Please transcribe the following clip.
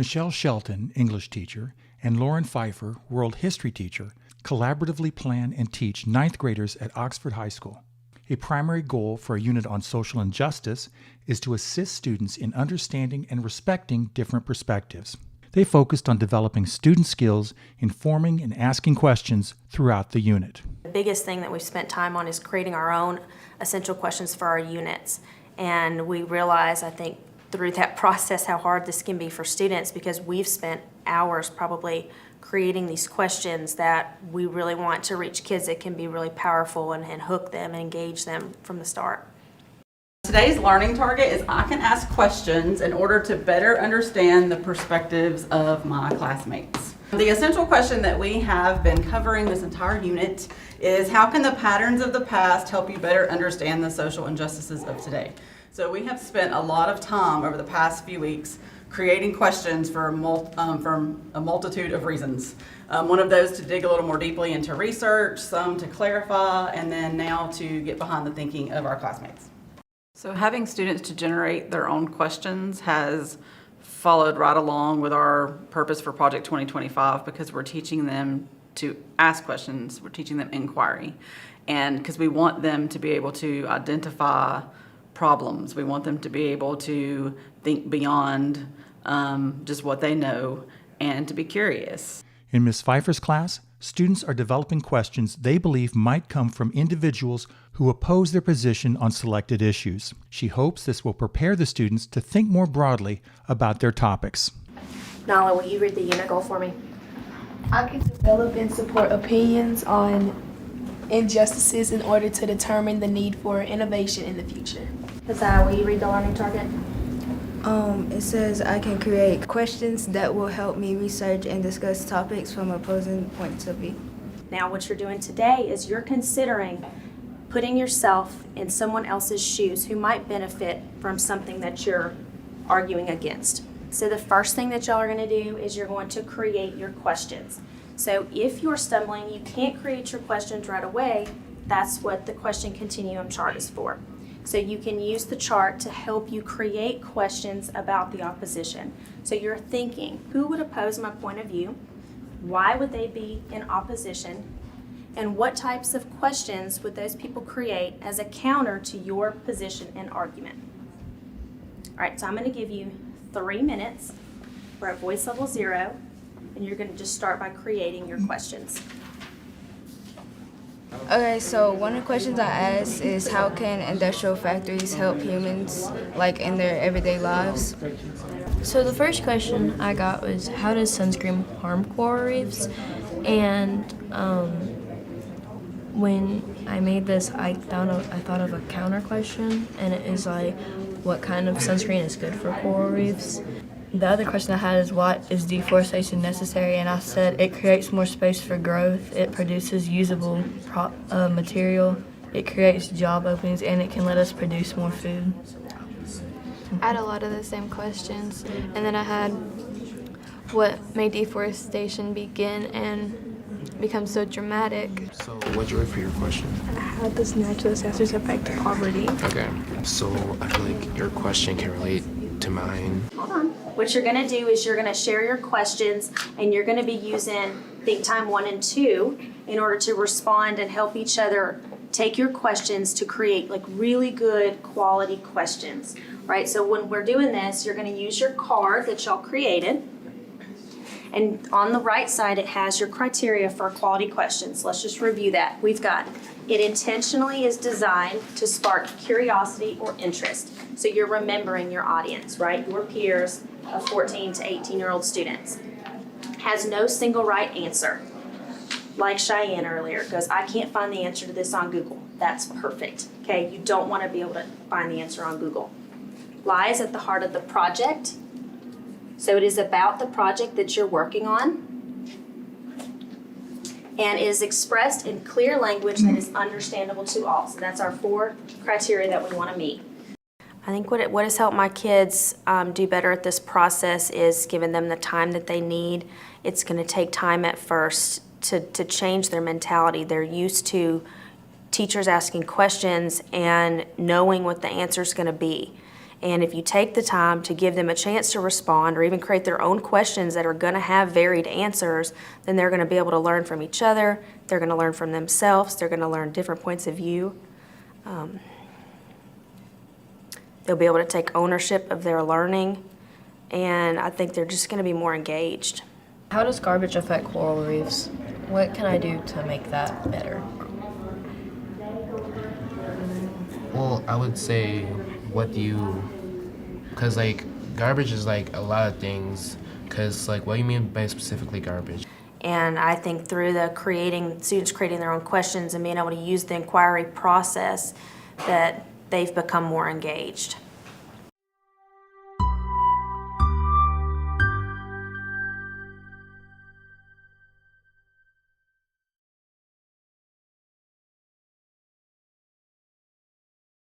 Michelle Shelton, English teacher, and Lauren PHIFER, world history teacher, collaboratively plan and teach ninth graders at Oxford High School. A primary goal for a unit on social injustice is to assist students in understanding and respecting different perspectives. They focused on developing student skills, informing and asking questions throughout the unit. The biggest thing that we've spent time on is creating our own essential questions for our units. And we realize, I think, through that process how hard this can be for students, because we've spent hours probably creating these questions that we really want to reach kids that can be really powerful and hook them and engage them from the start. Today's learning target is I can ask questions in order to better understand the perspectives of my classmates. The essential question that we have been covering this entire unit is, how can the patterns of the past help you better understand the social injustices of today? So we have spent a lot of time over the past few weeks creating questions for a multitude of reasons. One of those to dig a little more deeply into research, some to clarify, and then now to get behind the thinking of our classmates. So having students to generate their own questions has followed right along with our purpose for Project 2025, because we're teaching them to ask questions, we're teaching them inquiry, and because we want them to be able to identify problems. We want them to be able to think beyond just what they know and to be curious. In Ms. PHIFER's class, students are developing questions they believe might come from individuals who oppose their position on selected issues. She hopes this will prepare the students to think more broadly about their topics. Nala, will you read the unit goal for me? I can develop and support opinions on injustices in order to determine the need for innovation in the future. Keziah, will you read the learning target? It says I can create questions that will help me research and discuss topics from opposing points of view. Now what you're doing today is you're considering putting yourself in someone else's shoes who might benefit from something that you're arguing against. So the first thing that y'all are going to do is you're going to create your questions. So if you're stumbling, you can't create your questions right away, that's what the question continuum chart is for. So you can use the chart to help you create questions about the opposition. So you're thinking, who would oppose my point of view? Why would they be in opposition? And what types of questions would those people create as a counter to your position and argument? All right, so I'm going to give you 3 minutes. We're at voice level 0, and you're going to just start by creating your questions. Okay, so one of the questions I asked is, how can industrial factories help humans, like in their everyday lives? So the first question I got was, how does sunscreen harm coral reefs? And when I made this, I thought of a counter question, and it is like, what kind of sunscreen is good for coral reefs? The other question I had is, what is deforestation necessary? And I said it creates more space for growth, it produces usable material, it creates job openings, and it can let us produce more food. I had a lot of the same questions, and then I had what made deforestation begin and become so dramatic. So what'd you write for your question? How does natural disasters affect poverty? Okay, so I feel like your question can relate to mine. Hold on. What you're going to do is you're going to share your questions, and you're going to be using Think Time 1 and 2 in order to respond and help each other take your questions to create like really good quality questions, right? So when we're doing this, you're going to use your card that y'all created, and on the right side it has your criteria for quality questions. Let's just review that. We've got, it intentionally is designed to spark curiosity or interest. So you're remembering your audience, right? Your peers of 14 to 18-year-old students. Has no single right answer. Like Cheyenne earlier goes, I can't find the answer to this on Google. That's perfect, okay? You don't want to be able to find the answer on Google. Lies at the heart of the project. So it is about the project that you're working on, and is expressed in clear language that is understandable to all. So that's our 4 criteria that we want to meet. I think what has helped my kids do better at this process is giving them the time that they need. It's going to take time at first to change their mentality. They're used to teachers asking questions and knowing what the answer is going to be. And if you take the time to give them a chance to respond or even create their own questions that are going to have varied answers, then they're going to be able to learn from each other, they're going to learn from themselves, they're going to learn different points of view. They'll be able to take ownership of their learning, and I think they're just going to be more engaged. How does garbage affect coral reefs? What can I do to make that better? Well, I would say, because like garbage is like a lot of things. Because like, what do you mean by specifically garbage? And I think through students creating their own questions and being able to use the inquiry process, that they've become more engaged.